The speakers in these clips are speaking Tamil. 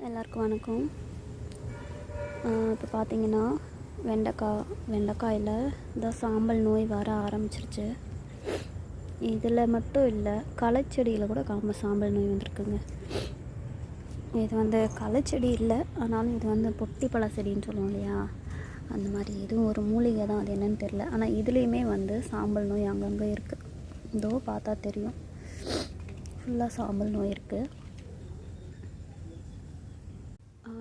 எல்லாருக்கும் வணக்கம். இப்போ பார்த்தீங்கன்னா வெண்டைக்காயில் இந்த சாம்பல் நோய் வர ஆரம்பிச்சிருச்சு. இதில் மட்டும் இல்லை, களைச்செடியில் கூட சாம்பல் நோய் வந்திருக்குங்க. இது வந்து களைச்செடி இல்லை, ஆனாலும் இது வந்து பொட்டி பழ செடின்னு சொல்லுவோம் இல்லையா, அந்த மாதிரி இதுவும் ஒரு மூலிகை தான். அது என்னன்னு தெரில. ஆனால் இதுலேயுமே வந்து சாம்பல் நோய் அங்கங்கே இருக்குது. இதோ பார்த்தா தெரியும், ஃபுல்லாக சாம்பல் நோய் இருக்குது.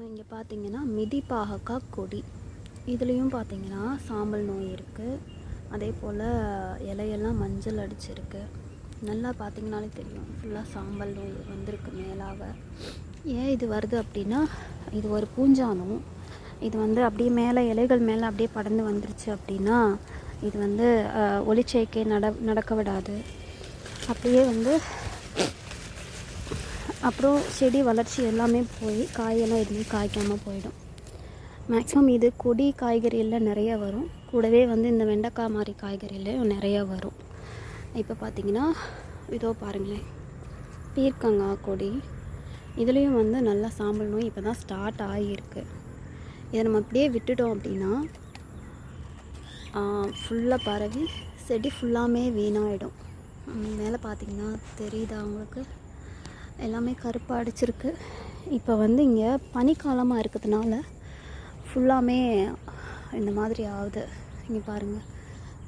இங்கே பார்த்தீங்கன்னா மிதிப்பாகக்காய் கொடி, இதுலேயும் பார்த்தீங்கன்னா சாம்பல் நோய் இருக்குது. அதே போல் இலையெல்லாம் மஞ்சள் அடிச்சிருக்கு. நல்லா பார்த்திங்கனாலே தெரியும், ஃபுல்லாக சாம்பல் நோய் வந்திருக்கு மேலாக. ஏன் இது வருது அப்படின்னா, இது ஒரு பூஞ்சானம். இது வந்து அப்படியே மேலே இலைகள் மேலே அப்படியே படர்ந்து வந்துருச்சு அப்படின்னா, இது வந்து ஒளிச்சேர்க்கை நடக்க விடாது. அப்படியே வந்து அப்புறம் செடி வளர்ச்சி எல்லாமே போய் காயெல்லாம் எதுவுமே காய்க்காமல் போயிடும். மேக்ஸிமம் இது கொடி காய்கறியில் நிறைய வரும். கூடவே வந்து இந்த வெண்டைக்காய் மாதிரி காய்கறியிலையும் நிறையா வரும். இப்போ பார்த்திங்கன்னா இதோ பாருங்களேன், பீர்க்கங்காய் கொடி, இதுலேயும் வந்து நல்லா சாம்பல் நோய் இப்போ தான் ஸ்டார்ட் ஆகியிருக்கு. இதை நம்ம அப்படியே விட்டுட்டோம் அப்படின்னா ஃபுல்லாக பரவி செடி ஃபுல்லாமே வீணாகிடும். மேலே பார்த்திங்கன்னா தெரியுதா உங்களுக்கு, எல்லாமே கருப்பாக அடிச்சிருக்கு. இப்போ வந்து இங்கே பனிக்காலமாக இருக்கிறதுனால ஃபுல்லாமே இந்த மாதிரி ஆகுது. இங்கே பாருங்கள்,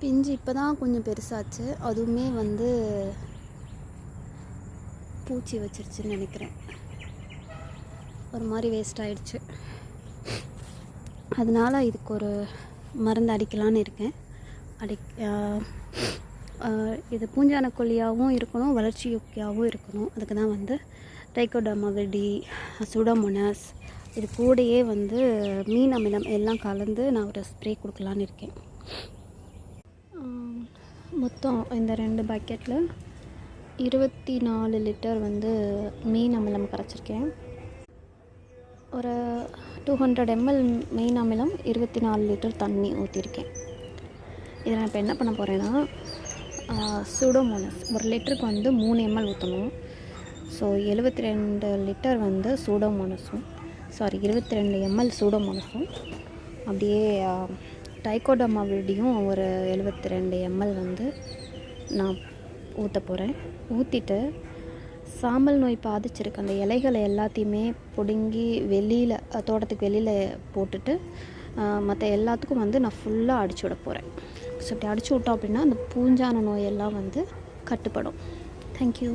பிஞ்சு இப்போ தான் கொஞ்சம் பெருசாச்சு, அதுவுமே வந்து பூச்சி வச்சிருச்சுன்னு நினைக்கிறேன். ஒரு மாதிரி வேஸ்ட் ஆகிடுச்சு. அதனால் இதுக்கு ஒரு மருந்து அடிக்கலான்னு இருக்கேன். இது பூஞ்சான கொல்லியாகவும் இருக்கணும், வளர்ச்சி யுக்தியாகவும் இருக்கணும். அதுக்கு தான் வந்து ட்ரைகோடர்மா விரிடி, சூடோமோனாஸ், இது கூடயே வந்து மீன் அமிலம் எல்லாம் கலந்து நான் ஒரு ஸ்ப்ரே கொடுக்கலான்னு இருக்கேன். மொத்தம் இந்த 2 பக்கெட்டில் 24 லிட்டர் வந்து மீன் அமிலம் கரைச்சிருக்கேன். ஒரு 200 ml மீன் அமிலம், 24 லிட்டர் தண்ணி ஊற்றிருக்கேன். இதை நான் இப்போ என்ன பண்ண போகிறேன்னா, சூடோமோனாஸ் 1 லிட்டருக்கு வந்து 3 ml ஊற்றணும். ஸோ 72 லிட்டர் வந்து சூடோமோனாஸும், 22 ml சூடோமோனாஸும், அப்படியே ட்ரைகோடர்மா விரிடியும் ஒரு 72 ml வந்து நான் ஊற்ற போகிறேன். ஊற்றிட்டு சாம்பல் நோய் பாதிச்சிருக்கு அந்த இலைகளை எல்லாத்தையுமே பிடுங்கி வெளியில், தோட்டத்துக்கு வெளியில் போட்டுட்டு மற்ற எல்லாத்துக்கும் வந்து நான் ஃபுல்லாக அடிச்சு விட போகிறேன். ஸோ அப்படி அடிச்சு விட்டோம் அப்படின்னா அந்த பூஞ்சான நோயெல்லாம் வந்து கட்டுப்படும். தேங்க்யூ.